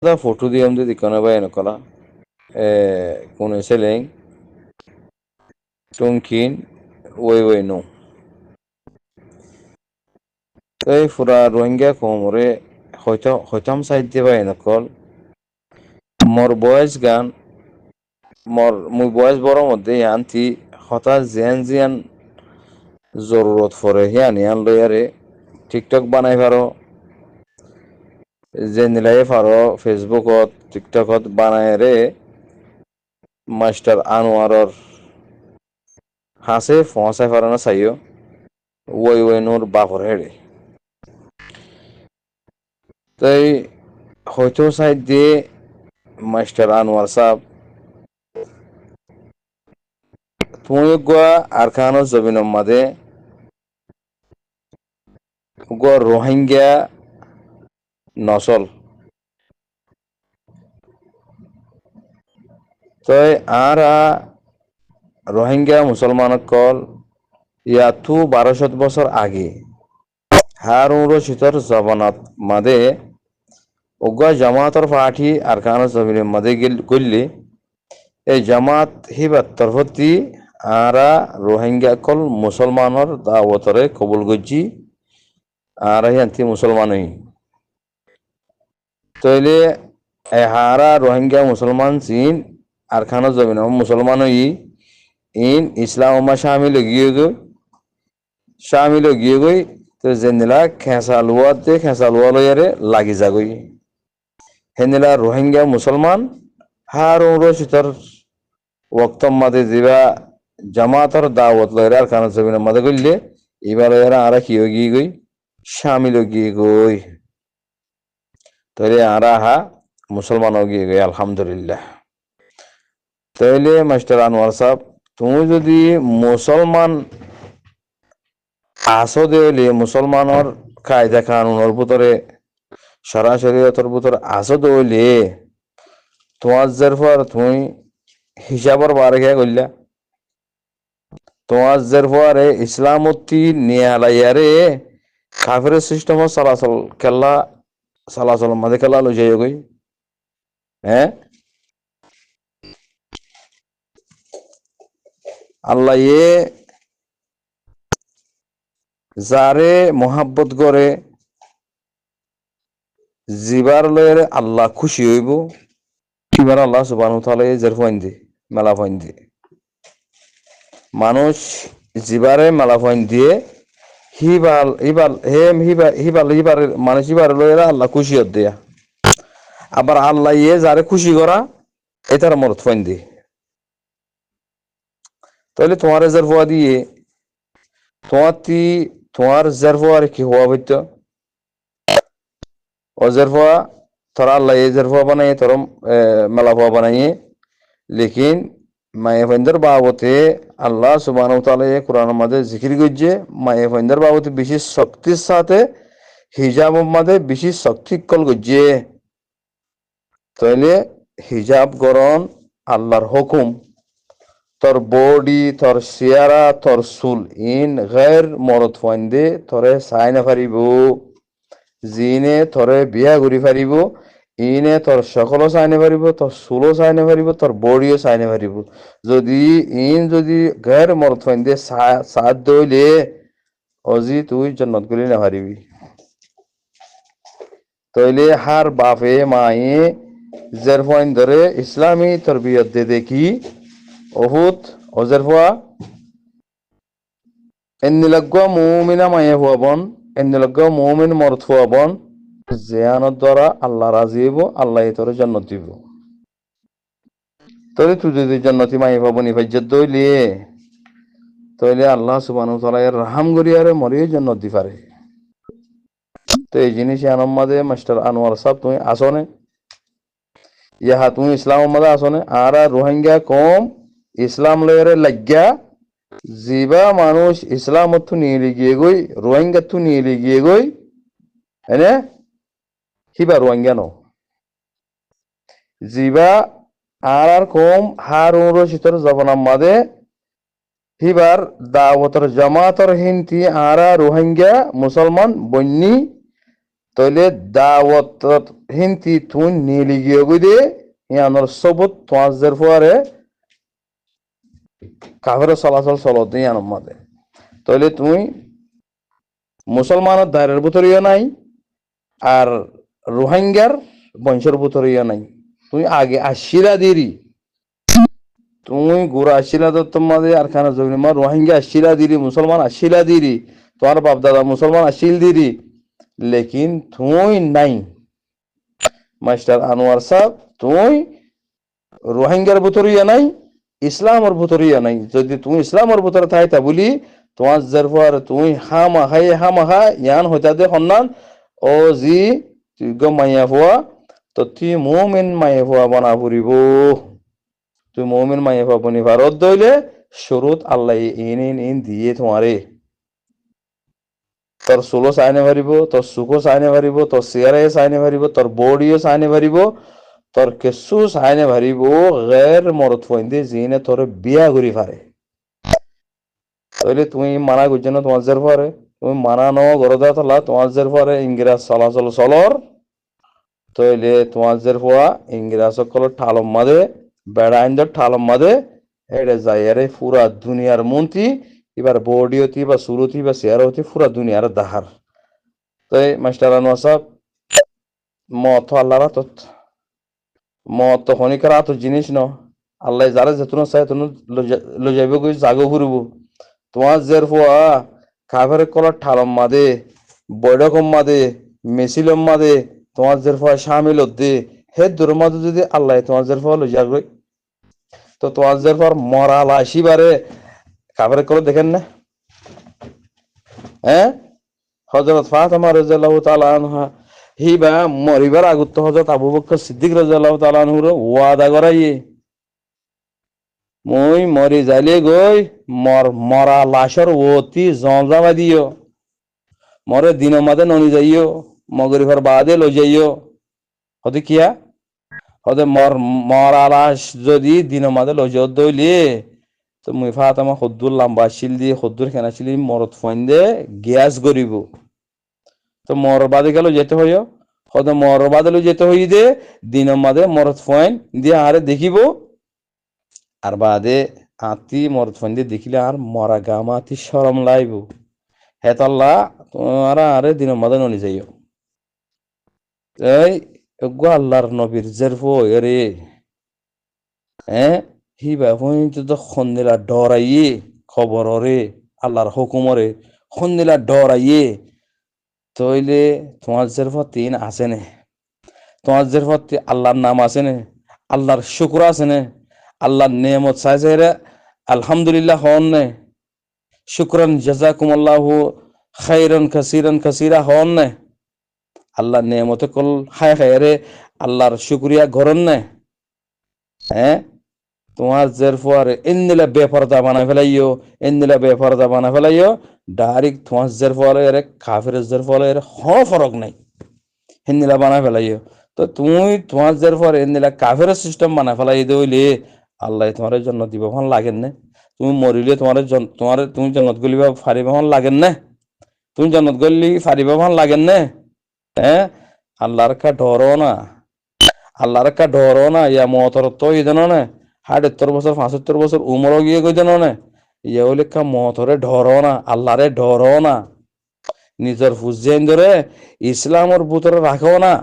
da foto diyom de dikana bayana kala kune seleng tungkin way no এই ফুরা রোহিঙ্গা কোমরে হইতাম সাইডে বাইনা কল মোর বয়স গান মুই বয়স বড় মধ্যে আনতি হঠাৎ জিয়ান জরুরত পরে হিয়ান লয়ারে টিকটক বানাই পারো যে নিলাই পারো ফেসবুকত টিকটকত বানাই রে মাস্টার আনোয়ারর হাসে ফসাই পারো না চাইও ওই নোর বাপর হেড়ে তাই হয়তো সাইড দিয়ে মাস্টার আনোয়ার সাহ তুমি গোয়া আর খানো জবিনম মাদে গোয়া রোহিঙ্গা নসল তই আর রোহিঙ্গা মুসলমান কল ইয়াতু 1200 বছর আগে হারুর শীতর জবানাত মাদে ওগা জামাতর পাঠি আর খানো জবিনম মাদে গল্লি এই জামাত হিবার তরফতি আরা রোহিঙ্গা কল মুসলমানর দাওয়াতরে কবুল গজ্জি আর হিয়ান্তি মুসলমান তইলে হারা রোহিঙ্গা মুসলমান চীন আর খানো জমিন মুসলমান ইন ইসলাম শামিল গিয়ে গই তো যেনিলা খেঁচালুয়া লয়ারে লাগি যাগই হেনিলা রোহিঙ্গা মুসলমান হার শীতর ওক্তম মাদে দিবা জামাতর দাওয়াত লয়রে আর খানো জমিনের মাদে গইলে এবার লয়ারা আরা কি গিয়ে গই শামিল গিয়ে গই তৈলে আরা হা মুসলমান গিয়ে গই আলহামদুলিল্লাহ। তাইলে মাস্টার আনোয়ার সাহ তুমি যদি মুসলমান আসো দেলে মুসলমানের কায়দা কানুনের ভিতরে সরাসরিয়তর ভিতরে আসো দইলে তোমার পর তুমি হিসাবর বারে খেয়ে করলা তোমার পরে ইসলামতি নিয়ালাইয়ারে কাফের সিস্টেম চলাচল মাঝে খেলা লই যাই গই হ্যাঁ আল্লাহ যারে মোহাব্বত করে জিবার লয়ের আল্লাহ খুশি হইব এবার আল্লাহ সুবহানাহু ওয়া তাআলা জের ফাইন্দি মেলা ফাইন্দি মানুষ জিবারে মেলা ফাইন দিয়ে মানুষ হিবার লয়ের আল্লাহ খুশি হত দিয়া আবার আল্লাহ যারে খুশি করা এটার মরত ফাইন্দি তাহলে তোমার জের ফুয়া দিয়ে তোমার জের ফুয়ার কি হওয়া বইতো অজরফা তোরা আল্লাহ জরফা বানাই তোর মেলা ফুয়া বানাইয়ে লেকিন মায়ে ফেন্দর বাবতে আল্লাহ সুবহানাহু ওয়া তাআলা কোরআনের মধ্যে জিকির করছে মায়ে ফেন্দর বাবতে বেশি শক্তির সাথে হিজাবের মধ্যে বেশি শক্তি কল করছে তাইলে হিজাব গরণ আল্লাহর হুকুম তোর বডি তোর চেহারা তোর চুল ইন গैर মরদ ফাইন্দে তোরে চাই না পারিব জিনে তোরে বিয়া ঘুরি পারিব ইনে তোর সকলও চাই না পারিব তোর চুলও চাই না পারিব তোর বডিও চাই না পারিব যদি গैर মরদ ফাইন্দে সাথ দইলে অজি তুই জান্নাত গলি না পারিবি তইলে হার বাপে মায়ে জের ফাইন ধরে ইসলামী তরবিয়ত দে দেখি অহুত অজের ফুয়া এন্নিলগ্য মুমিনা মায়ে ফুয়াবন এন্নিলগ্য মুমিন মরদ ফুয়াবন জেয়ানোর দ্বারা আল্লাহ রাজি হইব আল্লাহ তোরে জান্নাত দিব তবে তুই যদি জান্নাতি মায়ে পাবো নি ফাইজ্জাত দইলে তইলে আল্লাহ সুবহানাহু ওয়া তাআলা এর রাহাম গরিয়ারে মরিয়ে জান্নাত দি পারে তো এই জিনিস আনম্মাদে মাস্টার আনোয়ার সাহেব তুমি আসনে ইহা তুমি ইসলাম মাদে আসনে আর রোহিঙ্গা কম ইসলাম লয়রে লাগিয়া জিবা মানুষ ইসলামত নিয়ে গিয়ে গই রোহিঙ্গা নিয়ে গিয়ে গই হ্যাঁ হিবা রোহিঙ্গা নো জিবা আর কম হারুন রশিদর জবানার মাদে হিবার দাওয়াতর জামাতর হিনতি আরা রোহিঙ্গা মুসলমান বন্যি তইলে দাওয়াত হিন্তি তুই নিলি গিয়ে গই দে ইয়ানোর সবত তোয়াজের ফুয়ারে কাফের চলাচল চলত ইয়ানোর মাঝে তইলে তুই মুসলমানের দায়ের ভিতরিও নাই আর রোহিঙ্গার বংশের ভিতরিও নাই তুই আগে আশিরা দিরি তুই গোড়া আশিলা দত্তর মাঝে আর খানা জমি মা রোহিঙ্গা আশিলা দিরি মুসলমান আশিলা দিরি তোমার বাপ দাদা মুসলমান আশিল দিরি লেকিন তুই নাই মাস্টার আনোয়ার সাহেব তুই রোহিঙ্গার ভিতরিয়া নাই ইসলামের ভিতরিয়া নাই যদি তুমি ইসলামের ভিতরে থাই তা বলি তোমার জারফার তুই হামাহা ইয়ান হইতা দে সন্ধান ও জি তুই গ মাইয়া হওয়া তো তুই মুমিন মাইয়া হওয়া বানা ফুরিব তুই মুমিন মাইয়া হওয়া বনি ভারত দইলে শুরুত আল্লাহ ইন দিয়ে তোমারে তোর চুলো চাইনে পারিব তোর চুকো চাইনে পারিব তোর চেয়ারে চাইনে পারিব তোর বডিও চাইনে পারিব তোর কিছু চাইনে পারিব গের মরত ফইন্দে জিনে তোর বিয়া করি পারে তাহলে তুমি মানা করছো না তোমার জের পরে তুমি মানা ন গরদা তলা তোমার জের পরে ইংরেজ চলাচল চলর তাহলে তোমার জের পোয়া ইংরেজ সকল ঠালম মাদে বেড়া আইন ঠালম মাদে এটা যাই আরে পুরা দুনিয়ার মন্ত্রী এবার বডি হতি বা সুরতি বা চেয়ার হতি পুরা দুনিয়ার দাহার তাই মাস্টার আনোয়ার সাহেব মত আল্লাহর আতত মত তো খনিকার আত জিনিস ন আল্লাহ যারা যেতুন চাই তুমি লো যাইব গই জাগো ফুরব তোমার জের পোয়া কাফের কলার ঠালম মাদে বৈঠকম মাদে মেসিলম মাদে তোমার জের পোয়া শামিল দে হে দূর মাদে যদি আল্লাহ তোমার জের পোয়া লো যাবে তো তোমার জের পর মরা লাশিবারে কাফের কল দেখেন না হ্যাঁ হযরত ফাতেমা রাদিয়াল্লাহু তাআলা আনহা হিবা মরিবার আগত হযরত আবু বকর সিদ্দিক রাদিয়াল্লাহু তাআলা আনহুর ওয়াদা করাইয়ে মই মরি যাইলে গই মরা লাশর ওতি জঞ্জামা দিও মরে দিন মাদে ননি যাইও মগরিফার বাদে লই যাইও হতে কিয়া হতে মরা লাশ যদি দিন মাদে লই যাও দইলে তো মুই ফাতেমা খদ্দুর লম্বা শিল দিয়ে খদ্দুর খেনা ছিল মরত ফইন্দে গ্যাস গরিব তো মর বাদে গেল যেতে হইও হতে মর বাদে যেতে হই দে দিন মাদে মরত ফইন দিয়ে আরে দেখিব আর বাদে আতি মরত ফইন দিয়ে দেখিলে আর মরা গামাতি শরম লাইব হেতাল্লা তোমরা আরে দিন মাদে ননি যাইও এই গো আল্লাহর নবীর জেরফো এরে হ্যাঁ হিবা হইতে তো খন্দিলা ডরাইয়ে খবরে আল্লাহর হুকুমরে খন্দিলা ডরাইয়ে তইলে তোমার জেরফত তিন আছে নে তোমার জেরফত আল্লাহর নাম আছে নে আল্লাহর শুকর আছে নে আল্লাহর নেমত চাইছে রে আলহামদুলিল্লাহ হন নে শুকরান জাযাকুমুল্লাহু খাইরান কাসীরা হন নে আল্লাহর নেমতে কল হায় হায় রে আল্লাহর শুকরিয়া গরন নে হ্যাঁ তোমার জের ফোয়ারে ইন্দিলা বেপরদা বানাই ফেলাইও ডাইরেক্ট তোমার জের ফোয়ারে এর কাফের জের ফোয়ারে এর হন ফরক নাই হিন্দিলা বানাই ফেলাইও তো তুমি তোমার জের ফোয়ারে ইন্দিলা কাফের সিস্টেম বানাই ফেলাই দইলে আল্লাহ তোমার জন্য দিব হন লাগেন না তুমি মরিলে তুমি জন্নত গলিবা ফারিবা হন লাগেন না তুমি জন্নত গলি ফারিবা হন লাগেন না হ্যাঁ আল্লাহর কা ডরো না ইয়া মতর তো ইদানো না ৭৮ বছর ৭৫ বছর উমর গিয়ে গই জানো না ইয়া লেখা মতরে ডরো না আল্লাহরে ডরো না নিজের ফুজেন ধরে ইসলামের ভিতরে রাখো না